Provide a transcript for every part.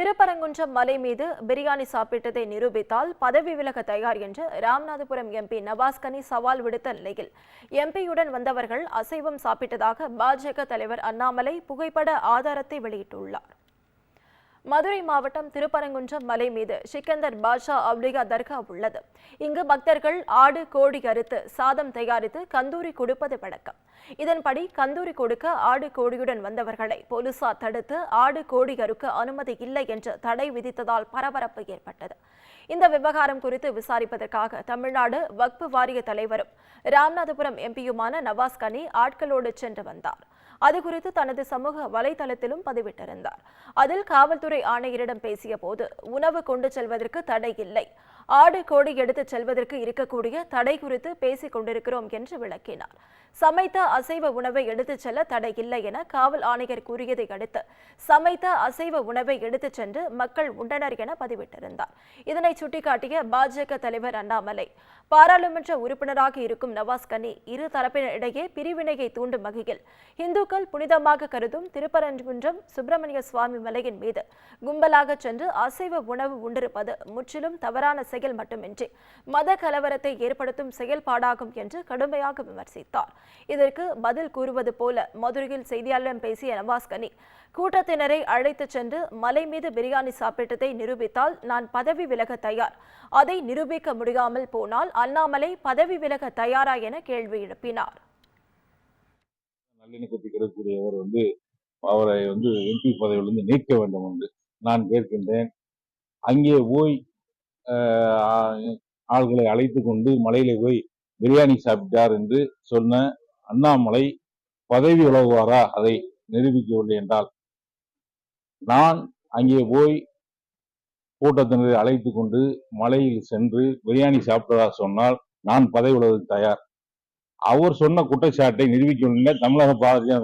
திருப்பரங்குன்றம் மலை மீது பிரியாணி சாப்பிட்டதை நிரூபித்தால் பதவி விலக தயார் என்று ராமநாதபுரம் எம்பி நவாஸ்கனி சவால் விடுத்த நிலையில் எம்பியுடன் வந்தவர்கள் அசைவம் சாப்பிட்டதாக பாஜக தலைவர் அண்ணாமலை புகைப்பட ஆதாரத்தை வெளியிட்டுள்ளார். மதுரை மாவட்டம் திருப்பரங்குன்றம் மலை மீது சிக்கந்தர் பாஷா அவ்லியா தர்கா உள்ளது. இங்கு பக்தர்கள் ஆடு கோழி அறுத்து சாதம் தயாரித்து கந்தூரி கொடுப்பது வழக்கம். இதன்படி கந்தூரி கொடுக்க ஆடு கோழியுடன் வந்தவர்களை போலீசார் தடுத்து ஆடு கோழி அறுக்க அனுமதி இல்லை என்று தடை விதித்ததால் பரபரப்பு ஏற்பட்டது. இந்த விவகாரம் குறித்து விசாரிப்பதற்காக தமிழ்நாடு வக்ஃபு வாரிய தலைவரும் ராமநாதபுரம் எம்பியுமான நவாஸ்கனி ஆட்களோடு சென்று வந்தார். அது குறித்து தனது சமூக வலைதளத்திலும் பதிவிட்டிருந்தார். அதில் காவல்துறை ஆணையரிடம் பேசிய போது உணவு கொண்டு செல்வதற்கு தடை இல்லை, ஆடு கோழி எடுத்துச் செல்வதற்கு இருக்கக்கூடிய தடை குறித்து பேசிக் கொண்டிருக்கிறோம் என்று விளக்கினார். சமைத்த அசைவ உணவை எடுத்துச் செல்ல தடை இல்லை என காவல் ஆணையர் கூறியதை அடுத்து சமைத்த அசைவ உணவை எடுத்துச் சென்று மக்கள் உண்டனர் என பதிவிட்டிருந்தார். இதனை சுட்டிக்காட்டிய பாஜக தலைவர் அண்ணாமலை, பாராளுமன்ற உறுப்பினராக இருக்கும் நவாஸ்கனி இரு தரப்பினரிடையே பிரிவினையை தூண்டும் வகையில் இந்துக்கள் புனிதமாக கருதும் திருப்பரங்குன்றம் சுப்பிரமணிய சுவாமி மலையின் மீது கும்பலாக சென்று அசைவ உணவு உண்டிருப்பது முற்றிலும் தவறான செயல் மட்டுமின்றி மத கலவரத்தை ஏற்படுத்தும் செயல்பாடாகும் என்று கடுமையாக விமர்சித்தார். இதற்கு பதில் கூறுவது போல மதுரையில் செய்தியாளரிடம் பேசிய நவாஸ்கனி, கூட்டத்தினரை அழைத்துச் சென்று மலை மீது பிரியாணி சாப்பிட்டதை நிரூபித்தால் நான் பதவி விலக தயார், அதை நிரூபிக்க முடியாமல் போனால் அண்ணாமலை பதவி விலக தயாரா என கேள்வி எழுப்பினார். நல்லிணக்கத்துக்கு இருக்கக்கூடியவர் அவரை எம்பி பதவியிலிருந்து நீக்க வேண்டும் என்று நான் கேட்கின்றேன். அங்கே போய் ஆள்களை அழைத்து கொண்டு மலையில போய் பிரியாணி சாப்பிட்டார் என்று சொன்ன அண்ணாமலை பதவி விலகுவாரா அதை நிரூபிக்கவில்லை என்றால், நான் அங்கே போய் கூட்டத்தினரை அழைத்து கொண்டு மலையில் சென்று பிரியாணி சாப்பிட்டதா சொன்னால் நான் பதவி விலக தயார். அவர் சொன்ன குற்றச்சாட்டை நிரூபிக்கவில்லை. தமிழக பாரதிய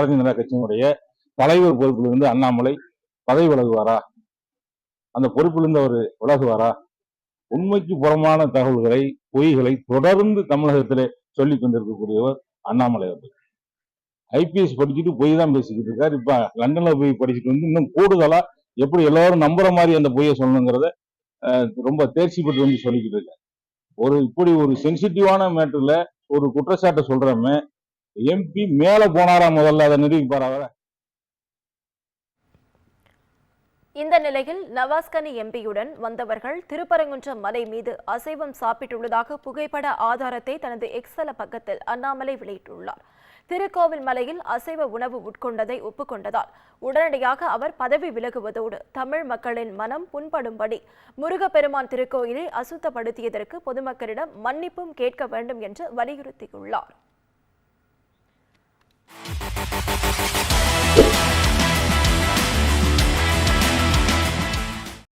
ஜனதா கட்சியினுடைய தலைவர் பொறுப்பிலிருந்து அண்ணாமலை பதவி விலகுவாரா? அந்த பொறுப்பிலிருந்து அவர் விலகுவாரா? உண்மைக்கு புறமான தகவல்களை, பொய்களை தொடர்ந்து தமிழகத்திலே சொல்லிக் கொண்டிருக்கக்கூடியவர் அண்ணாமலை அவர்கள். ஐபிஎஸ் படிச்சுட்டு பொய் தான் பேசிக்கிட்டு இருக்காரு. இப்ப லண்டன்ல போய் படிச்சுட்டு இன்னும் கூடுதலா எப்படி எல்லாரும் நம்புற மாதிரி அந்த பொய்யை சொல்லணுங்கிறத ரொம்ப தேர்ச்சி பெற்று சொல்லிக்கிட்டு இருக்காரு. இப்படி ஒரு சென்சிட்டிவான மேட்டர்ல ஒரு குற்றச்சாட்டை சொல்றமே, எம்பி மேல போனாரா முதல்ல அதை நிரூபிப்பாரா? இந்த நிலையில் நவாஸ்கனி எம்பியுடன் வந்தவர்கள் திருப்பரங்குன்றம் மலை மீது அசைவம் சாப்பிட்டுள்ளதாக புகைப்பட ஆதாரத்தை தனது எக்ஸல பக்கத்தில் அண்ணாமலை வெளியிட்டுள்ளார். திருக்கோவில் மலையில் அசைவ உணவு உட்கொண்டதை ஒப்புக்கொண்டதால் உடனடியாக அவர் பதவி விலகுவதோடு தமிழ் மக்களின் மனம் புண்படும்படி முருகப்பெருமான் திருக்கோயிலை அசுத்தப்படுத்தியதற்கு பொதுமக்களிடம் மன்னிப்பும் கேட்க வேண்டும் என்று வலியுறுத்தியுள்ளார்.